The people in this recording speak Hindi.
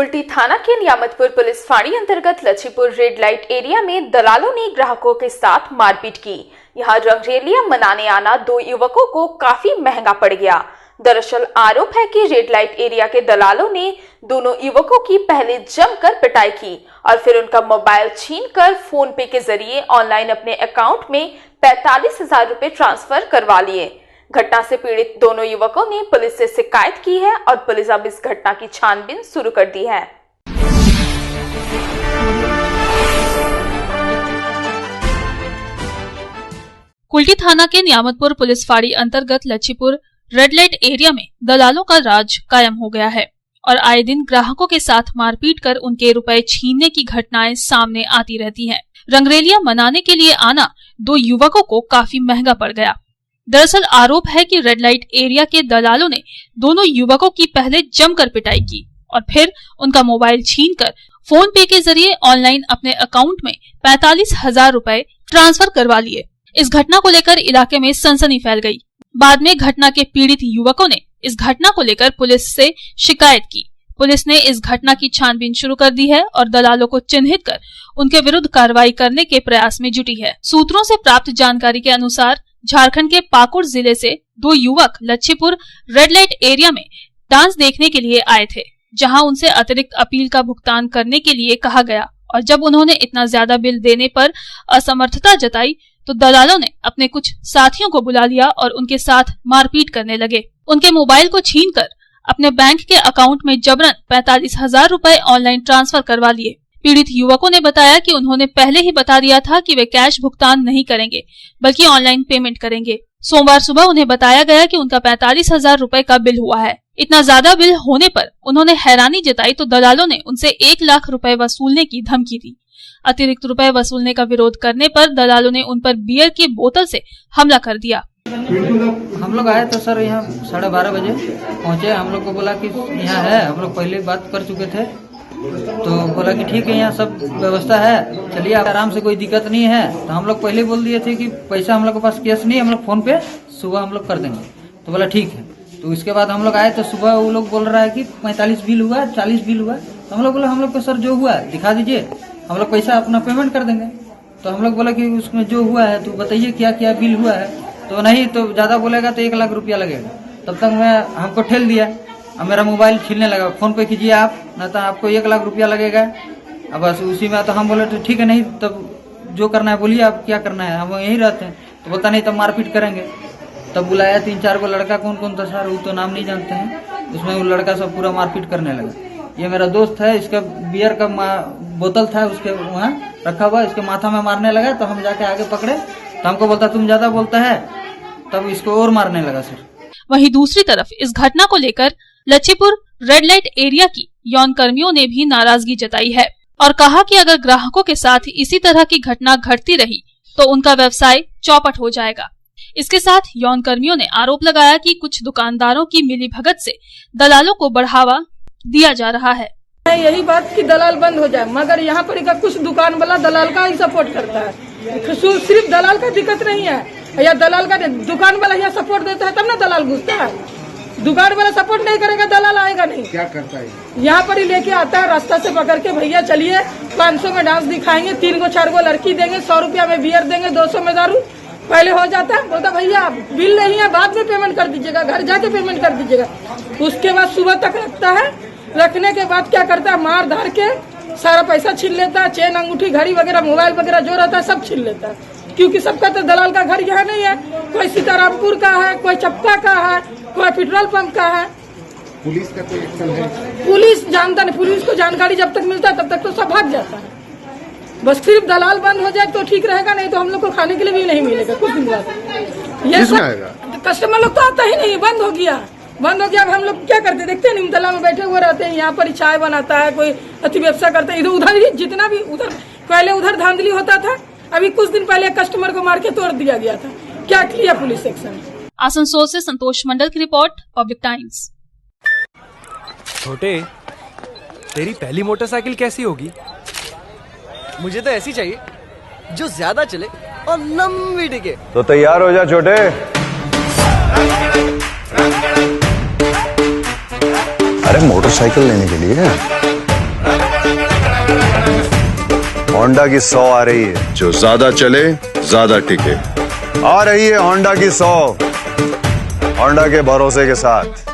कुल्टी थाना के नियामतपुर पुलिस फाड़ी अंतर्गत लच्छीपुर रेड लाइट एरिया में दलालों ने ग्राहकों के साथ मारपीट की। यहां रंगरेलियां मनाने आना दो युवकों को काफी महंगा पड़ गया। दरअसल आरोप है कि रेड लाइट एरिया के दलालों ने दोनों युवकों की पहले जमकर पिटाई की और फिर उनका मोबाइल छीनकर फोन पे के जरिए ऑनलाइन अपने अकाउंट में 45,000 रुपए ट्रांसफर करवा लिए। घटना से पीड़ित दोनों युवकों ने पुलिस से शिकायत की है और पुलिस अब इस घटना की छानबीन शुरू कर दी है। कुल्टी थाना के नियामतपुर पुलिस फाड़ी अंतर्गत लच्छीपुर रेड लाइट एरिया में दलालों का राज कायम हो गया है और आए दिन ग्राहकों के साथ मारपीट कर उनके रुपए छीनने की घटनाएं सामने आती रहती हैं। रंगरेलियां मनाने के लिए आना दो युवकों को काफी महंगा पड़ गया। दरअसल आरोप है कि रेड लाइट एरिया के दलालों ने दोनों युवकों की पहले जमकर पिटाई की और फिर उनका मोबाइल छीनकर फोन पे के जरिए ऑनलाइन अपने अकाउंट में 45,000 रुपए ट्रांसफर करवा लिए। इस घटना को लेकर इलाके में सनसनी फैल गई। बाद में घटना के पीड़ित युवकों ने इस घटना को लेकर पुलिस से शिकायत की। पुलिस ने इस घटना की छानबीन शुरू कर दी है और दलालों को चिन्हित कर उनके विरुद्ध कार्रवाई करने के प्रयास में जुटी है। सूत्रों से प्राप्त जानकारी के अनुसार झारखंड के पाकुड़ जिले से दो युवक लच्छीपुर रेड लाइट एरिया में डांस देखने के लिए आए थे, जहां उनसे अतिरिक्त अपील का भुगतान करने के लिए कहा गया और जब उन्होंने इतना ज्यादा बिल देने पर असमर्थता जताई तो दलालों ने अपने कुछ साथियों को बुला लिया और उनके साथ मारपीट करने लगे। उनके मोबाइल को छीनकर अपने बैंक के अकाउंट में जबरन 45,000 रुपए ऑनलाइन ट्रांसफर करवा लिए। पीड़ित युवकों ने बताया कि उन्होंने पहले ही बता दिया था कि वे कैश भुगतान नहीं करेंगे बल्कि ऑनलाइन पेमेंट करेंगे। सोमवार सुबह उन्हें बताया गया कि उनका 45,000 रुपए का बिल हुआ है। इतना ज्यादा बिल होने पर उन्होंने हैरानी जताई तो दलालों ने उनसे 1 लाख रुपए वसूलने की धमकी दी। अतिरिक्त रुपए वसूलने का विरोध करने पर दलालों ने उन पर बियर की बोतल से हमला कर दिया। हम लोग आए तो सर यहाँ 12:30 बजे पहुँचे। हम लोग को बोला कि यहाँ है, हम लोग पहले बात कर चुके थे तो बोला कि ठीक है यहाँ सब व्यवस्था है, चलिए आराम से, कोई दिक्कत नहीं है। तो हम लोग पहले बोल दिए थे कि पैसा हम लोग के पास कैश नहीं है, हम लोग फोन पे सुबह हम लोग कर देंगे। तो बोला ठीक है। तो इसके बाद हम लोग आए तो सुबह वो लोग बोल रहा है कि 45 बिल हुआ, 40 बिल हुआ। तो हम लोग बोला हम लोग को सर जो हुआ दिखा दीजिए, हम लोग पैसा अपना पेमेंट कर देंगे। तो हम लोग बोला कि उसमें जो हुआ है तो बताइए क्या क्या बिल हुआ है। तो नहीं, तो ज्यादा बोलेगा तो 1 लाख रुपया लगेगा। तब तक मैं हमको ठेल दिया, अब मेरा मोबाइल छीनने लगा, फोन पे कीजिए आप, न तो आपको 1 लाख रुपया लगेगा। अब बस उसी में तो हम बोले तो ठीक है, नहीं तब जो करना है बोलिए, आप क्या करना है, हम यहीं रहते हैं। तो बोलता नहीं तब मारपीट करेंगे। तब बुलाया 3-4 को लड़का, कौन कौन था सर वो तो नाम नहीं जानते हैं। उसमें वो लड़का सब पूरा मारपीट करने लगा। ये मेरा दोस्त है, इसका बियर का बोतल था उसके वहाँ रखा हुआ, इसके माथा में मारने लगा। तो हम जाके आगे पकड़े तो हमको बोलता तुम ज्यादा बोलता है, तब इसको और मारने लगा सर। वहीं दूसरी तरफ इस घटना को लेकर लच्छीपुर रेड लाइट एरिया की यौन कर्मियों ने भी नाराजगी जताई है और कहा कि अगर ग्राहकों के साथ इसी तरह की घटना घटती रही तो उनका व्यवसाय चौपट हो जाएगा। इसके साथ यौन कर्मियों ने आरोप लगाया कि कुछ दुकानदारों की मिलीभगत से दलालों को बढ़ावा दिया जा रहा है। यही बात कि दलाल बंद हो जाए, मगर यहाँ पर कुछ दुकान वाला दलाल का ही सपोर्ट करता है। सिर्फ दलाल का दिक्कत नहीं है, या दलाल का दुकान वाला यहाँ सपोर्ट देता है तब ना दलाल घुसता है। दुकान वाला सपोर्ट नहीं करेगा दलाल आएगा नहीं। क्या करता है यहाँ पर ही लेके आता है, रास्ता से पकड़ के भैया चलिए 500 में डांस दिखाएंगे, 3-4 लड़की देंगे, 100 रुपया में बियर देंगे, 200 में दारू। पहले हो जाता है, बोलता भैया बिल नहीं है, बाद में पेमेंट कर दीजिएगा, घर जाके पेमेंट कर दीजिएगा। उसके बाद सुबह तक रखता है, रखने के बाद क्या करता है, मार धार के सारा पैसा छीन लेता है, चेन अंगूठी घड़ी वगैरह मोबाइल वगैरह जो रहता है सब छीन लेता है। क्योंकि सबका तो दलाल का घर यहाँ नहीं है, कोई सीतारामपुर का है, कोई चप्पा का है, कोई पेट्रोल पंप का है। पुलिस का कोई एक्शन है? पुलिस जानता नहीं, पुलिस को जानकारी जब तक मिलता है तब तक तो सब भाग जाता है। बस सिर्फ दलाल बंद हो जाए तो ठीक रहेगा, नहीं तो हम लोग को खाने के लिए भी नहीं मिलेगा कुछ दिन बाद। ये सब कस्टमर लोग तो आता ही नहीं, बंद हो गया। अब हम लोग क्या करते देखते हैं, निमतला में बैठे हुए रहते हैं, यहाँ पर चाय बनाता है, कोई अति व्यवसाय करता है, इधर उधर ही जितना भी उधर पहले उधर धांधली होता था। अभी कुछ दिन पहले कस्टमर को मार के तोड़ दिया गया था। क्या किया पुलिस एक्शन? आसनसोल से संतोष मंडल की रिपोर्ट, पब्लिक टाइम्स। छोटे, तेरी पहली मोटरसाइकिल कैसी होगी? मुझे तो ऐसी चाहिए जो ज्यादा चले और लंबी टिके। तो तैयार हो जा छोटे। अरे मोटरसाइकिल लेने के लिए होंडा की 100 आ रही है। जो ज्यादा चले ज्यादा टिके। आ रही है होंडा की 100, होंडा के भरोसे के साथ।